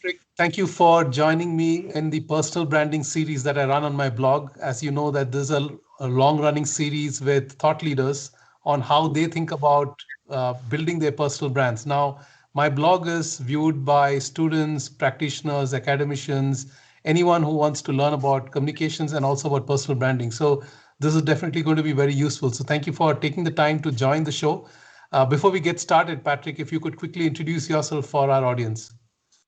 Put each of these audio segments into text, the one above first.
Patrick, thank you for joining me in the personal branding series that I run on my blog. As you know, that this is a long-running series with thought leaders on how they think about building their personal brands. Now, my blog is viewed by students, practitioners, academicians, anyone who wants to learn about communications and also about personal branding. So this is definitely going to be very useful. So thank you for taking the time to join the show. Before we get started, Patrick, if you could quickly introduce yourself for our audience.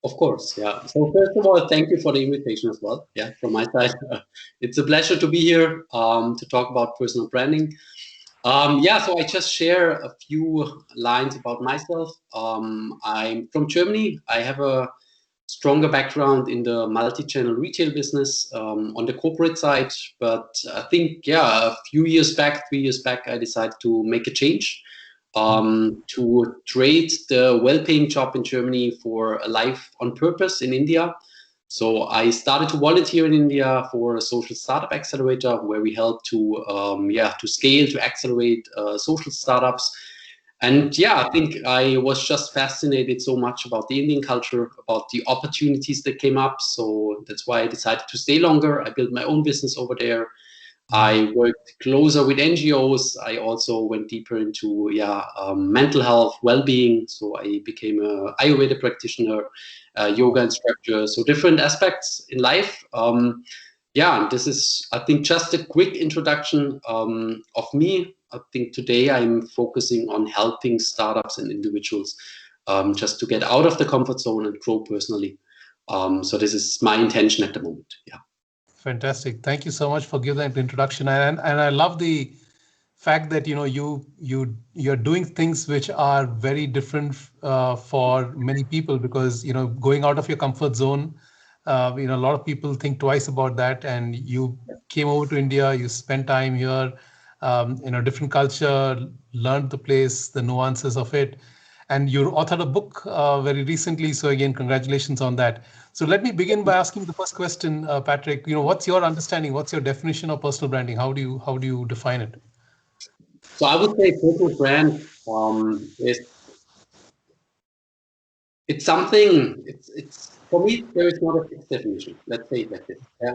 Of course, yeah. So first of all, thank you for the invitation as well. Yeah, from my side, it's a pleasure to be here to talk about personal branding. Yeah, so I just share a few lines about myself. I'm from Germany. I have a stronger background in the multi-channel retail business on the corporate side. But I think, yeah, a few years back, 3 years back, I decided to make a change to trade the well-paying job in Germany for a life on purpose in India. So I started to volunteer in India for a social startup accelerator where we help to scale, to accelerate social startups. And yeah, I think I was just fascinated so much about the Indian culture, about the opportunities that came up. So that's why I decided to stay longer. I built my own business over there. I worked closer with NGOs. I also went deeper into mental health, well-being. So I became a Ayurveda practitioner, yoga instructor. So different aspects in life. This is, I think, just a quick introduction of me. I think today I'm focusing on helping startups and individuals just to get out of the comfort zone and grow personally. So this is my intention at the moment. Yeah. Fantastic. Thank you so much for giving that introduction. And I love the fact that you're doing things which are very different for many people because going out of your comfort zone. A lot of people think twice about that. And you came over to India. You spent time here. Different culture, learned the place, the nuances of it, and you authored a book very recently. So again, congratulations on that. So let me begin by asking the first question, Patrick. What's your understanding? What's your definition of personal branding? How do you define it? So I would say personal brand is it's something. It's for me there is not a fixed definition. Let's say it like this. Yeah.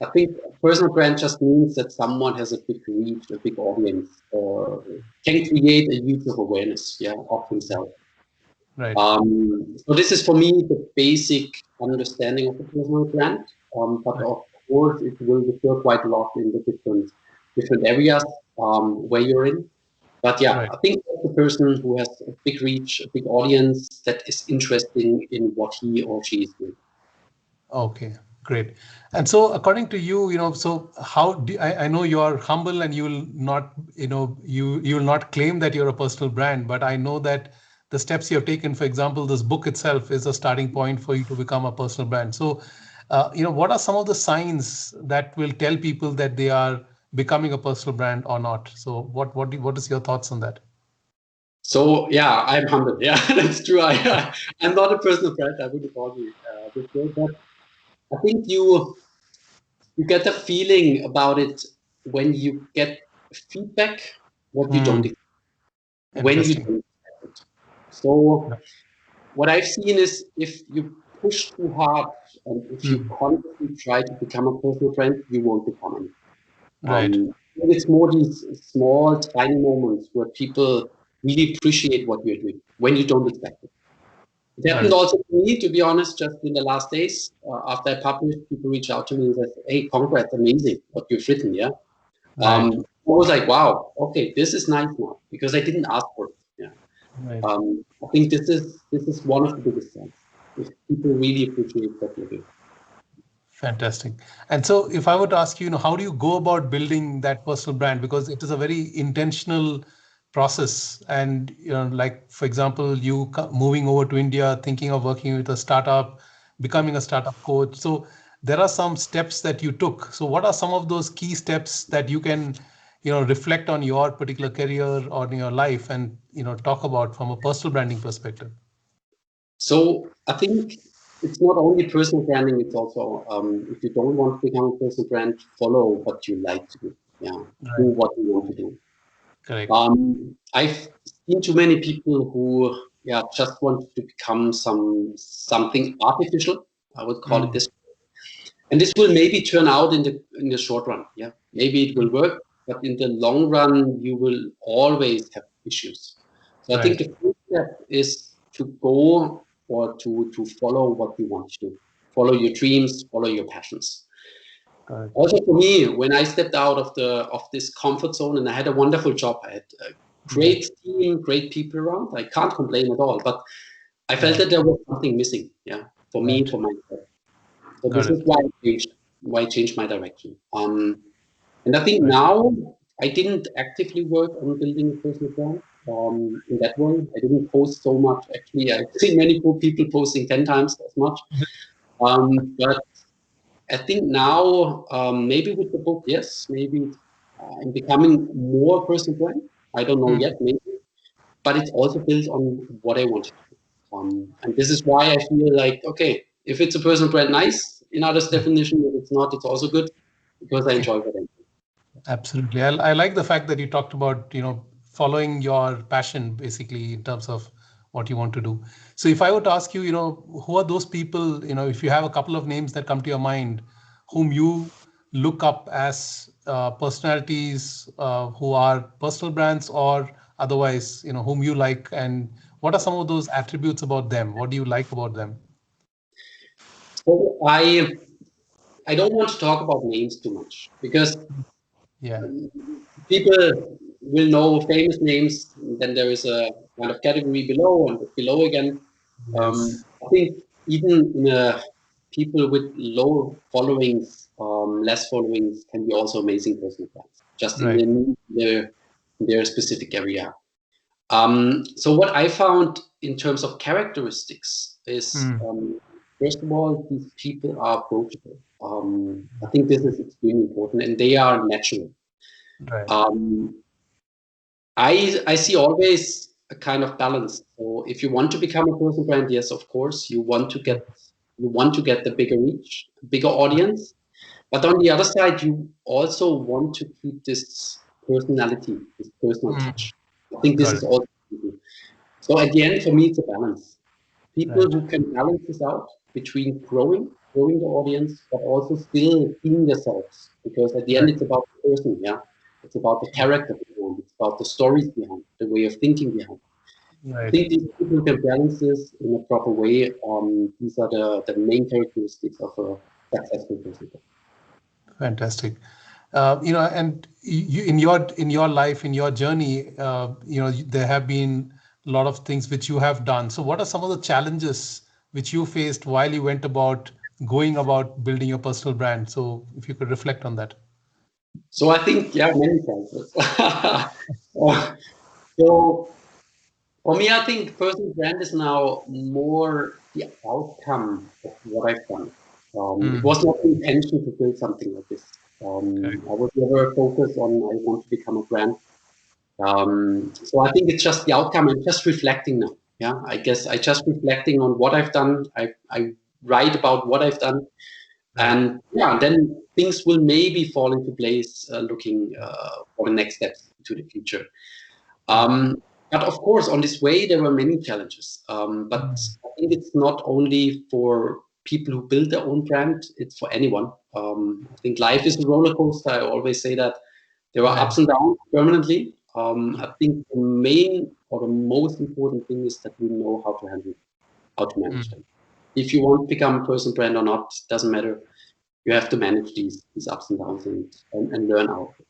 I think a personal brand just means that someone has a big reach, a big audience, or can create a huge of awareness. Yeah, of himself. Right. So this is for me the basic understanding of a personal brand. But Right. of course, it will differ quite a lot in the different areas where you're in. But yeah, Right. I think the person who has a big reach, a big audience that is interesting in what he or she is doing. Okay, great. And so according to you, so how do I know you're humble and you will not, you will not claim that you're a personal brand, but I know that the steps you have taken, for example, this book itself is a starting point for you to become a personal brand. So, what are some of the signs that will tell people that they are becoming a personal brand or not? So what is your thoughts on that? So yeah, I'm humble. Yeah, that's true. I'm not a personal brand. I wouldn't call me this way, but I think you get a feeling about it when you get feedback what you don't Hmm. expect, when you Interesting. don't expect it. So Yeah. what I've seen is if you push too hard and if you Hmm. constantly try to become a personal brand, you won't become any. Right. It's more these small, tiny moments where people really appreciate what you're doing when you don't expect it. It happened Right. also to me, to be honest, just in the last days. After I published, people reached out to me and said, "Hey, congrats, amazing what you've written." Yeah, Right. I was like, "Wow, okay, this is nice now," because I didn't ask for it. Yeah, Right. I think this is one of the biggest signs if people really appreciate what you're doing. Fantastic. And so if I were to ask you, how do you go about building that personal brand? Because it is a very intentional process. And, like, for example, moving over to India, thinking of working with a startup, becoming a startup coach. So there are some steps that you took. So what are some of those key steps that you can, reflect on your particular career or in your life and, talk about from a personal branding perspective? So I think it's not only personal branding, it's also if you don't want to become a personal brand, follow what you like to do. Yeah, do Right. what you want to do. Correct. I've seen too many people who just wanted to become something artificial. I would call it this. And this will maybe turn out in the short run. Yeah, maybe it will work, but in the long run, you will always have issues. So I think the first step is to go or to follow what you want to do, follow your dreams, follow your passions. Also for me, when I stepped out of this comfort zone, and I had a wonderful job, I had a great team, great people around. I can't complain at all, but I felt that there was something missing. Yeah, for me, for myself. So this is why I changed my direction. And I think now I didn't actively work on building a personal brand in that way. I didn't post so much. Actually, I've seen many people posting 10 times as much. But I think now, maybe with the book, yes, maybe I'm becoming more personal brand. I don't know yet, maybe. But it's also built on what I want to do. And this is why I feel like, okay, if it's a personal brand, nice. In others' definition, if it's not, it's also good because I enjoy what I do. Absolutely. I like the fact that you talked about, following your passion, basically, in terms of what you want to do. So if I were to ask you, who are those people, if you have a couple of names that come to your mind, whom you look up as personalities who are personal brands or otherwise, whom you like, and what are some of those attributes about them? What do you like about them? So I don't want to talk about names too much because people will know famous names. Then there is a kind of category below and below again. I think even people with low followings, less followings, can be also amazing personal brands, just in their specific area. So what I found in terms of characteristics is, first of all, these people are approachable. I think this is extremely important, and they are natural. I see always a kind of balance. So if you want to become a personal brand, yes, of course, you want to get the bigger reach, bigger audience. But on the other side, you also want to keep this personality, this personal touch. I think this is also important. So at the end, for me, it's a balance. People who can balance this out between growing the audience, but also still being themselves. Because at the end, it's about the person, yeah. It's about the character behind. It's about the stories behind, the way of thinking behind. I think these people can balance this in a proper way. These are the main characteristics of a successful person. Fantastic. And you, in your life, in your journey, there have been a lot of things which you have done. So what are some of the challenges which you faced while you went about going about building your personal brand? So if you could reflect on that. So I think, many challenges. So for me, I think personal brand is now more the outcome of what I've done. It was not the intention to build something like this. I was never focused on I want to become a brand. So I think it's just the outcome. I'm just reflecting now. Yeah, I guess I just reflecting on what I've done. I write about what I've done, and then things will maybe fall into place, looking for the next steps to the future. But of course, on this way, there were many challenges. But I think it's not only for people who build their own brand, it's for anyone. I think life is a roller coaster. I always say that there are ups and downs permanently. I think the main or the most important thing is that we know how to handle, how to manage them. If you want to become a personal brand or not, doesn't matter. You have to manage these ups and downs and learn out of it.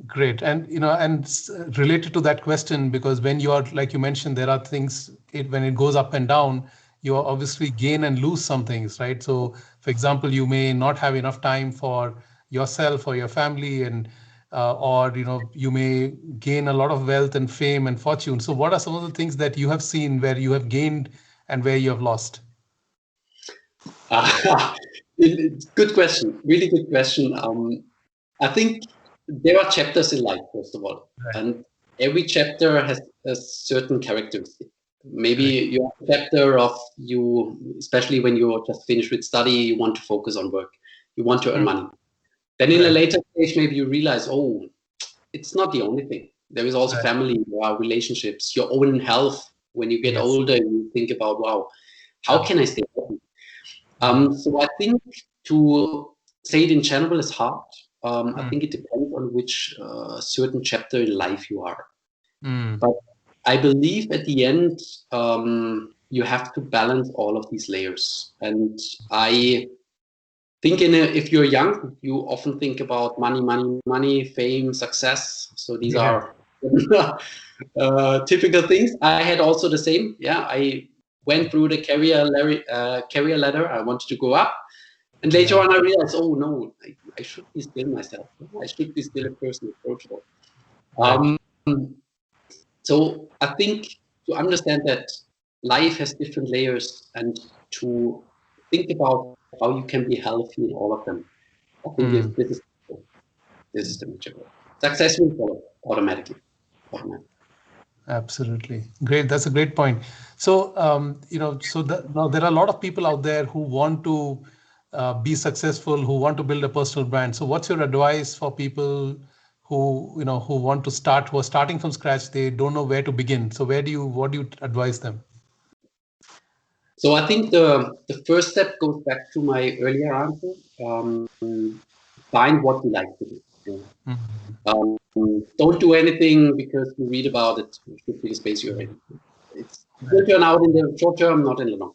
Great. And, related to that question, because when you are, like you mentioned, there are things, when it goes up and down, you obviously gain and lose some things, right? So, for example, you may not have enough time for yourself or your family, and or, you may gain a lot of wealth and fame and fortune. So what are some of the things that you have seen where you have gained and where you have lost? Good question. Really good question. I think there are chapters in life, first of all, and every chapter has a certain characteristic. Maybe you have a chapter of you, especially when you're just finished with study, you want to focus on work, you want to earn money. Then in a later stage, maybe you realize, oh, it's not the only thing. There is also family, relationships, your own health. When you get older, you think about, wow, how can I stay healthy? So I think to say it in general is hard. I think it depends on which certain chapter in life you are. But I believe at the end, you have to balance all of these layers. And I think if you're young, you often think about money, money, money, fame, success. So these are typical things. I had also the same. Yeah, I went through the career ladder. I wanted to go up. And later on, I realized, oh no, I should be still myself. I should be still a person approachable. So I think to understand that life has different layers and to think about how you can be healthy in all of them. I think this is the major goal. Success will follow automatically. Absolutely. Great. That's a great point. So, now there are a lot of people out there who want to be successful, who want to build a personal brand. So what's your advice for people who want to start, who are starting from scratch? They don't know where to begin. So what do you advise them? So I think the first step goes back to my earlier answer. Find what you like to do. Don't do anything because you read about it. It should be the space you're in. It will turn out in the short term, not in the long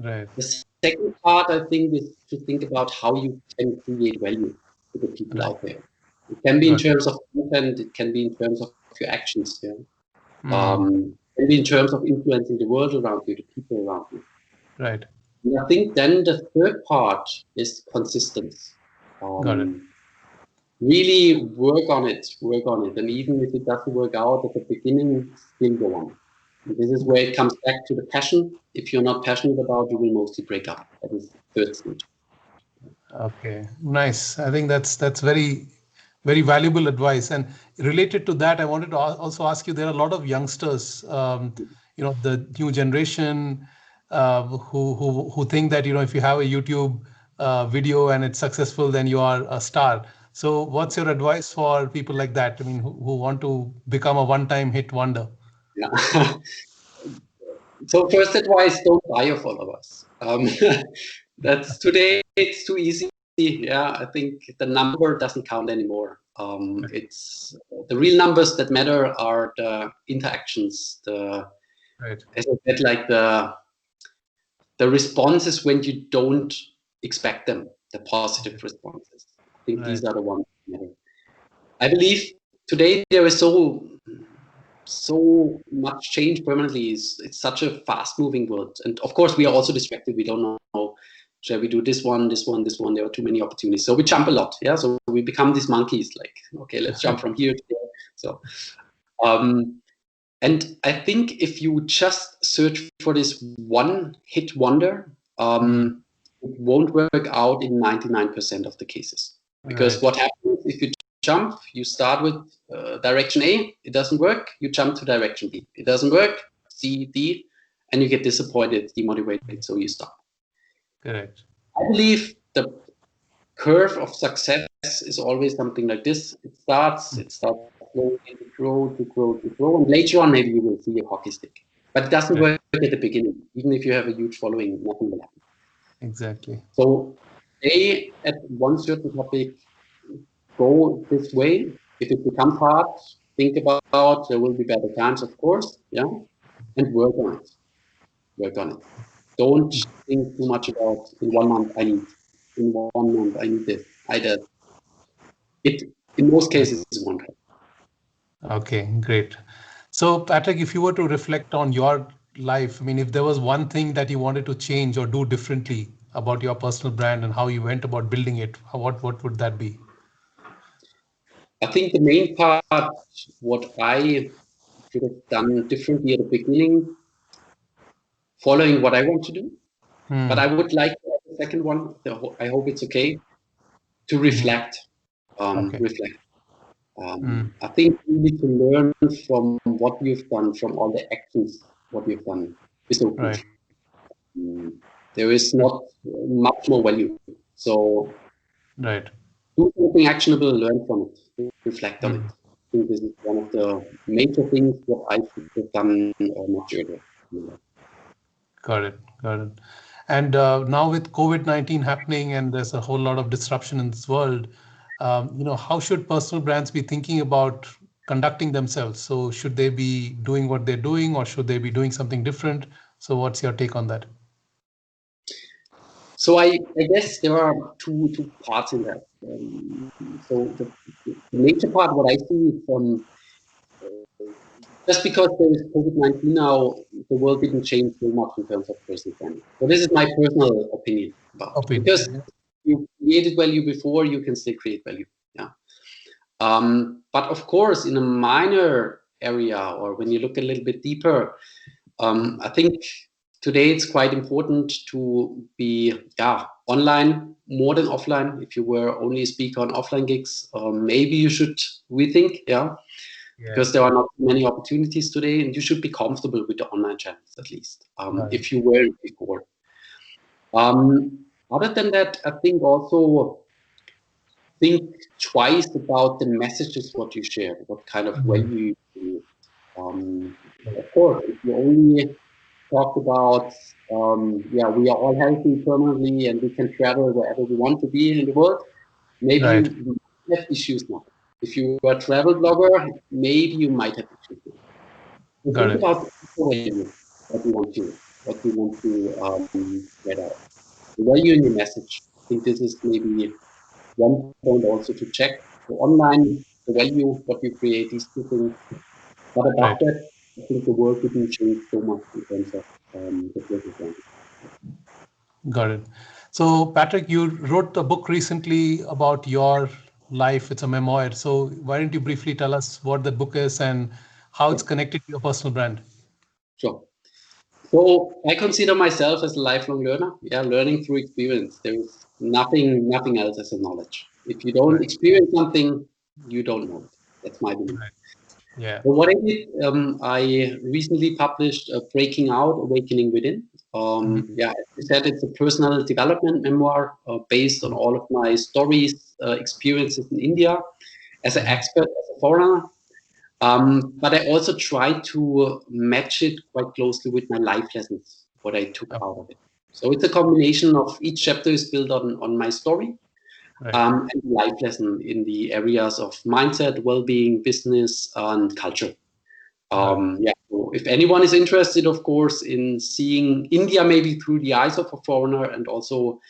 term. Right. The second part, I think, is to think about how you can create value to the people out there. It can be in terms of content. It can be in terms of your actions. Yeah. It can be in terms of influencing the world around you, the people around you. Right. And I think then the third part is consistency. Got it. Really work on it. And even if it doesn't work out at the beginning, still go on. And this is where it comes back to the passion. If you're not passionate about, you will mostly break up. That is the third stage. Okay, nice. I think that's very, very valuable advice. And related to that, I wanted to also ask you, there are a lot of youngsters, the new generation, who think that, if you have a YouTube video and it's successful, then you are a star. So what's your advice for people like that? I mean, who want to become a one-time hit wonder? Yeah. So first advice, don't buy your followers. That's today, it's too easy. Yeah, I think the number doesn't count anymore. It's the real numbers that matter are the interactions, as I said, like the responses when you don't expect them, the positive responses. I think these are the ones that matter. I believe today there is so much change permanently. It's such a fast moving world. And of course we are also distracted. We don't know, shall we do this one? There are too many opportunities. So we jump a lot. Yeah. So we become these monkeys, like, okay, let's jump from here to there. So, and I think if you just search for this one hit wonder, it won't work out in 99% of the cases. Because what happens if you jump, you start with direction A, it doesn't work, you jump to direction B, it doesn't work, C, D, and you get disappointed, demotivated, so you stop. Correct. I believe the curve of success is always something like this. It starts slowly to grow, and later on maybe you will see a hockey stick. But it doesn't work at the beginning. Even if you have a huge following, nothing will happen. Exactly. So stay at one certain topic, go this way. If it becomes hard, think about there will be better times, of course, yeah, and work on it. Don't think too much about in 1 month I need this, I that. It in most cases won't happen. Okay, great. So Patrick, if you were to reflect on your life, I mean, if there was one thing that you wanted to change or do differently about your personal brand and how you went about building it, what would that be? I think the main part, what I should have done differently at the beginning, following what I want to do. But I would like to have the second one, I hope it's okay, to reflect. Reflect. I think you need to learn from what you've done, from all the actions, what you've done. Is so crucial. There is not much more value. So do something actionable, learn from it, reflect on it. think this is one of the major things that I should have done much earlier. Got it. Got it. And now with COVID-19 happening and there's a whole lot of disruption in this world, how should personal brands be thinking about conducting themselves? So should they be doing what they're doing or should they be doing something different? So what's your take on that? So I guess there are two parts in that. So the major part, what I see from just because there is COVID-19 now, the world didn't change so much in terms of personal branding. So this is my personal opinion about it. Because you created value before, you can still create value. Yeah. But of course, in a minor area, or when you look a little bit deeper, I think today it's quite important to be online more than offline. If you were only a speaker on offline gigs, maybe you should rethink, because there are not many opportunities today, and you should be comfortable with the online channels at least, if you were before. Other than that, I think also think twice about the messages what you share, what kind of value you of course, if you only talk about we are all healthy permanently and we can travel wherever we want to be in the world, maybe you have issues now. If you are a travel blogger, maybe you might have issues now. So think about the value, what you want to get out. The value in your message. I think this is maybe one point also to check. So online, the value, what you create, these two things. But above that, I think the world didn't change so much in terms of the personal branding. Got it. So, Patrick, you wrote a book recently about your life. It's a memoir. So, why don't you briefly tell us what the book is and how it's connected to your personal brand? Sure. So, I consider myself as a lifelong learner. Yeah, learning through experience. There is nothing else as a knowledge. If you don't experience something, you don't know it. That's my belief. Yeah. So what I did, I recently published Breaking Out, Awakening Within. As you said, it's a personal development memoir based on all of my stories, experiences in India as an expert, as a foreigner. But I also tried to match it quite closely with my life lessons, what I took out of it. So it's a combination of each chapter is built on my story and life lesson in the areas of mindset, well-being, business, and culture. So if anyone is interested, of course, in seeing India maybe through the eyes of a foreigner and also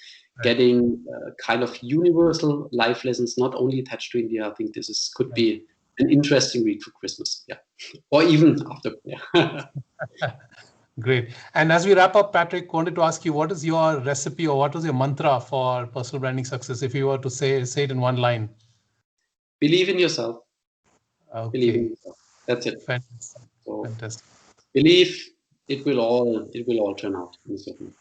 getting kind of universal life lessons, not only attached to India, I think this could be an interesting read for Christmas, or even after. Great. And as we wrap up, Patrick, wanted to ask you, what is your recipe or what is your mantra for personal branding success? If you were to say it in one line. Believe in yourself. Okay. Believe in yourself. That's it. Fantastic. So Fantastic. believe it will all turn out in a certain way.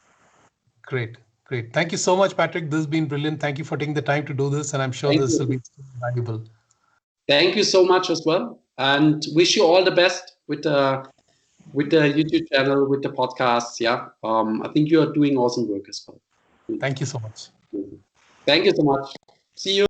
Great. Great. Thank you so much, Patrick. This has been brilliant. Thank you for taking the time to do this. And I'm sure this will be valuable. Thank you so much as well. And wish you all the best with the YouTube channel, with the podcasts. I think you are doing awesome work as well. Thank you so much. Thank you so much. See you.